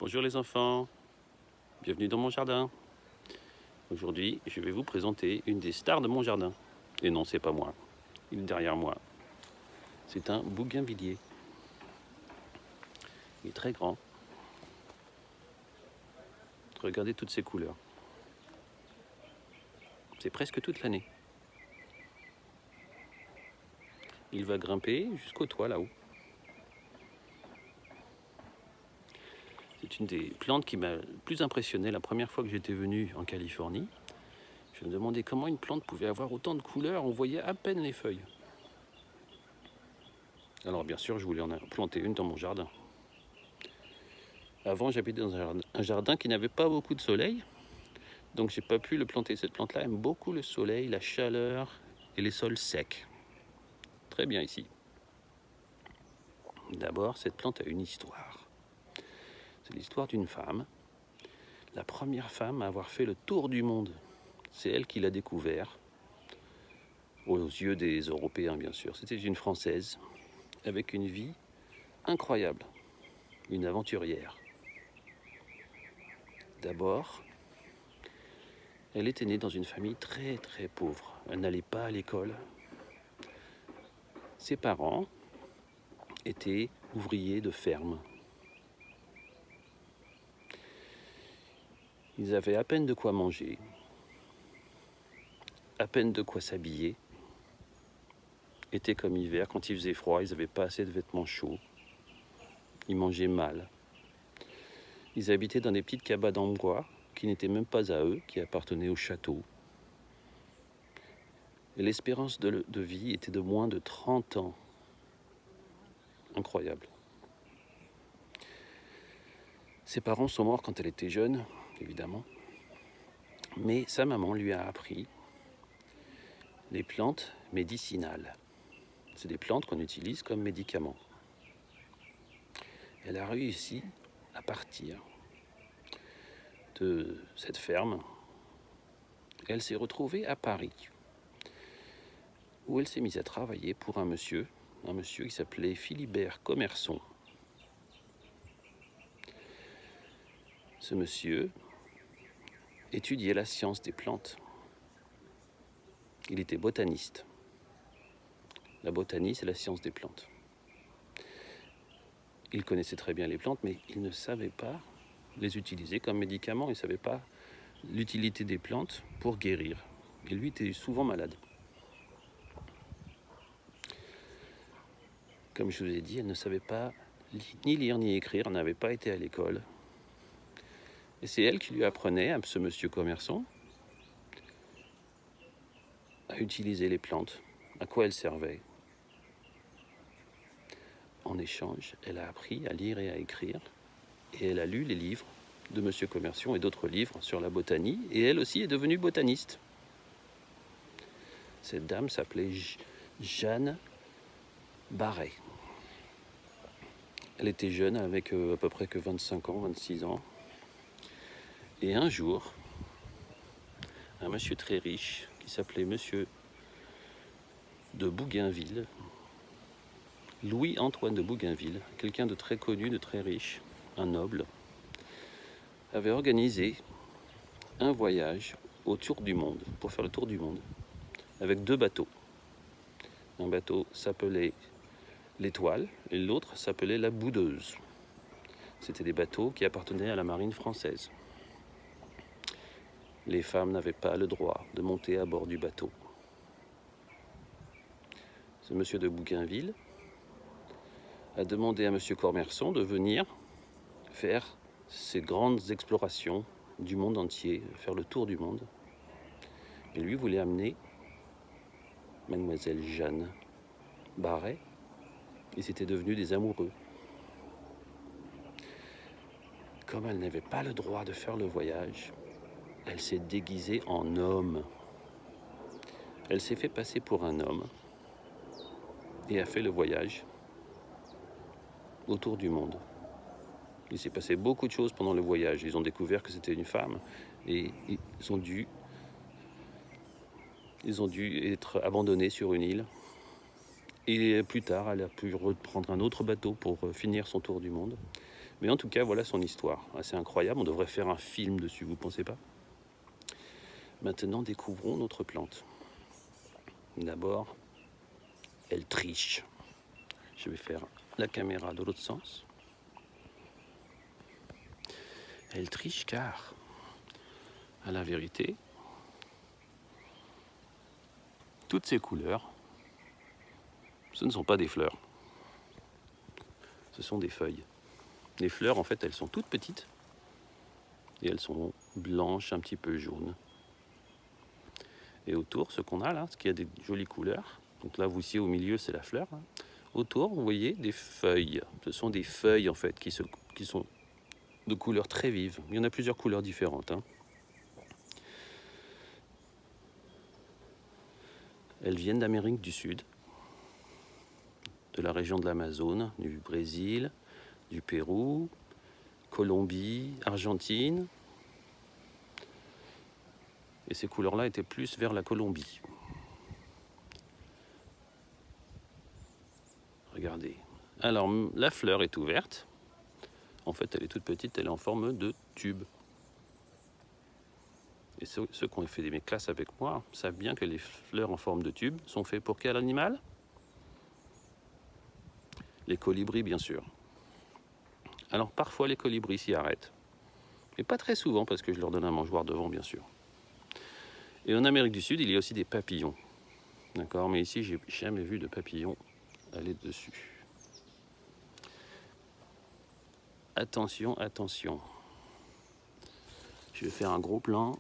Bonjour les enfants, bienvenue dans mon jardin. Aujourd'hui, je vais vous présenter une des stars de mon jardin. Et non, c'est pas moi, il est derrière moi. C'est un bougainvillier. Il est très grand. Regardez toutes ses couleurs. C'est presque toute l'année. Il va grimper jusqu'au toit là-haut. C'est une des plantes qui m'a le plus impressionné la première fois que j'étais venu en Californie. Je me demandais comment une plante pouvait avoir autant de couleurs, on voyait à peine les feuilles. Alors bien sûr, je voulais en planter une dans mon jardin. Avant, j'habitais dans un jardin qui n'avait pas beaucoup de soleil, donc j'ai pas pu le planter. Cette plante-là aime beaucoup le soleil, la chaleur et les sols secs. Très bien ici. D'abord, cette plante a une histoire. C'est l'histoire d'une femme, la première femme à avoir fait le tour du monde. C'est elle qui l'a découvert, aux yeux des Européens bien sûr. C'était une Française, avec une vie incroyable, une aventurière. D'abord, elle était née dans une famille très très pauvre. Elle n'allait pas à l'école. Ses parents étaient ouvriers de ferme. Ils avaient à peine de quoi manger, à peine de quoi s'habiller. Été comme hiver, quand il faisait froid, ils n'avaient pas assez de vêtements chauds. Ils mangeaient mal. Ils habitaient dans des petites cabanes en bois qui n'étaient même pas à eux, qui appartenaient au château. Et l'espérance de vie était de moins de 30 ans. Incroyable. Ses parents sont morts quand elle était jeune, évidemment. Mais sa maman lui a appris les plantes médicinales. C'est des plantes qu'on utilise comme médicaments. Elle a réussi à partir de cette ferme. Elle s'est retrouvée à Paris, où elle s'est mise à travailler pour un monsieur qui s'appelait Philibert Commerson. Ce monsieur étudiait la science des plantes. Il était botaniste. La botanie, c'est la science des plantes. Il connaissait très bien les plantes, mais il ne savait pas les utiliser comme médicaments. Il ne savait pas l'utilité des plantes pour guérir. Et lui était souvent malade. Comme je vous ai dit, elle ne savait pas ni lire ni écrire, elle n'avait pas été à l'école. Et c'est elle qui lui apprenait, à ce monsieur commerçant, à utiliser les plantes, à quoi elles servaient. En échange, elle a appris à lire et à écrire, et elle a lu les livres de monsieur Commercion et d'autres livres sur la botanie, et elle aussi est devenue botaniste. Cette dame s'appelait Jeanne Barret. Elle était jeune, avec à peu près que 25 ans, 26 ans. Et un jour, un monsieur très riche, qui s'appelait monsieur de Bougainville, Louis-Antoine de Bougainville, quelqu'un de très connu, de très riche, un noble, avait organisé un voyage autour du monde, pour faire le tour du monde, avec 2 bateaux. Un bateau s'appelait l'Étoile et l'autre s'appelait la Boudeuse. C'étaient des bateaux qui appartenaient à la marine française. Les femmes n'avaient pas le droit de monter à bord du bateau. Ce monsieur de Bougainville a demandé à monsieur Commerson de venir faire ces grandes explorations du monde entier, faire le tour du monde. Et lui voulait amener mademoiselle Jeanne Barret. Ils étaient devenus des amoureux. Comme elle n'avait pas le droit de faire le voyage, elle s'est déguisée en homme. Elle s'est fait passer pour un homme et a fait le voyage autour du monde. Il s'est passé beaucoup de choses pendant le voyage. Ils ont découvert que c'était une femme et ils ont dû être abandonnés sur une île. Et plus tard, elle a pu reprendre un autre bateau pour finir son tour du monde. Mais en tout cas, voilà son histoire. Assez incroyable, on devrait faire un film dessus, vous pensez pas? Maintenant, découvrons notre plante. D'abord, elle triche. Je vais faire la caméra de l'autre sens. Elle triche car, à la vérité, toutes ces couleurs, ce ne sont pas des fleurs. Ce sont des feuilles. Les fleurs, en fait, elles sont toutes petites et elles sont blanches, un petit peu jaunes. Et autour, ce qu'on a là, ce qui a des jolies couleurs, donc là, vous ici au milieu, c'est la fleur. Hein. Autour, vous voyez des feuilles. Ce sont des feuilles, en fait, qui sont de couleurs très vives. Il y en a plusieurs couleurs différentes. Hein. Elles viennent d'Amérique du Sud, de la région de l'Amazone, du Brésil, du Pérou, Colombie, Argentine. Et ces couleurs-là étaient plus vers la Colombie. Regardez. Alors, la fleur est ouverte. En fait, elle est toute petite, elle est en forme de tube. Et ceux qui ont fait mes classes avec moi savent bien que les fleurs en forme de tube sont faites pour quel animal? Les colibris, bien sûr. Alors, parfois, les colibris s'y arrêtent. Mais pas très souvent, parce que je leur donne un mangeoire devant, bien sûr. Et en Amérique du Sud, il y a aussi des papillons. D'accord? Mais ici, j'ai jamais vu de papillons aller dessus. Attention, attention. Je vais faire un gros plan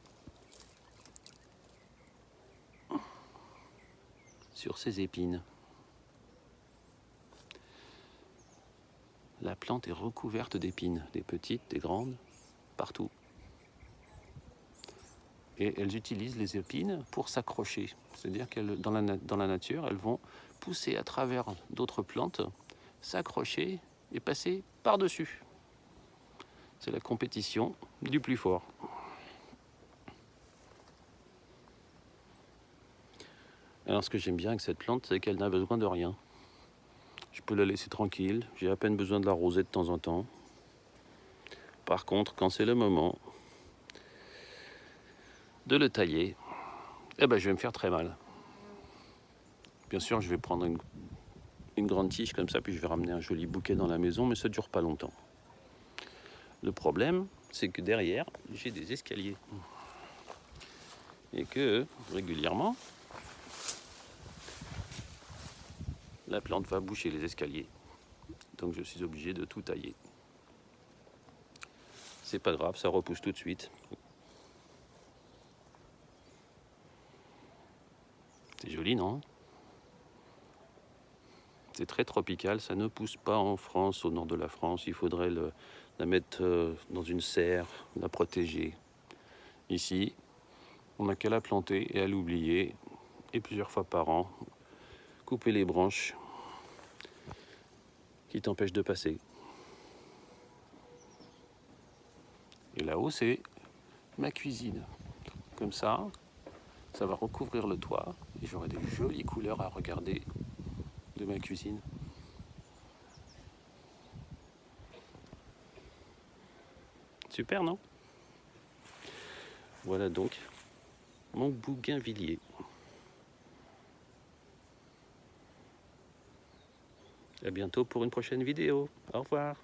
sur ces épines. La plante est recouverte d'épines, des petites, des grandes, partout. Et elles utilisent les épines pour s'accrocher. C'est-à-dire que dans la nature, elles vont pousser à travers d'autres plantes, s'accrocher et passer par-dessus. C'est la compétition du plus fort. Alors ce que j'aime bien avec cette plante, c'est qu'elle n'a besoin de rien. Je peux la laisser tranquille, j'ai à peine besoin de l'arroser de temps en temps. Par contre, quand c'est le moment de le tailler, je vais me faire très mal. Bien sûr, je vais prendre une grande tige comme ça, puis je vais ramener un joli bouquet dans la maison, mais ça ne dure pas longtemps. Le problème, c'est que derrière, j'ai des escaliers. Et que, régulièrement, la plante va boucher les escaliers. Donc je suis obligé de tout tailler. C'est pas grave, ça repousse tout de suite. C'est joli, non? C'est très tropical, ça ne pousse pas en France, au nord de la France. Il faudrait la mettre dans une serre, la protéger. Ici, on n'a qu'à la planter et à l'oublier. Et plusieurs fois par an, couper les branches qui t'empêchent de passer. Et là-haut, c'est ma cuisine. Comme ça va recouvrir le toit et j'aurai des jolies couleurs à regarder de ma cuisine. Super, non? Voilà donc mon bougainvillier. À bientôt pour une prochaine vidéo. Au revoir.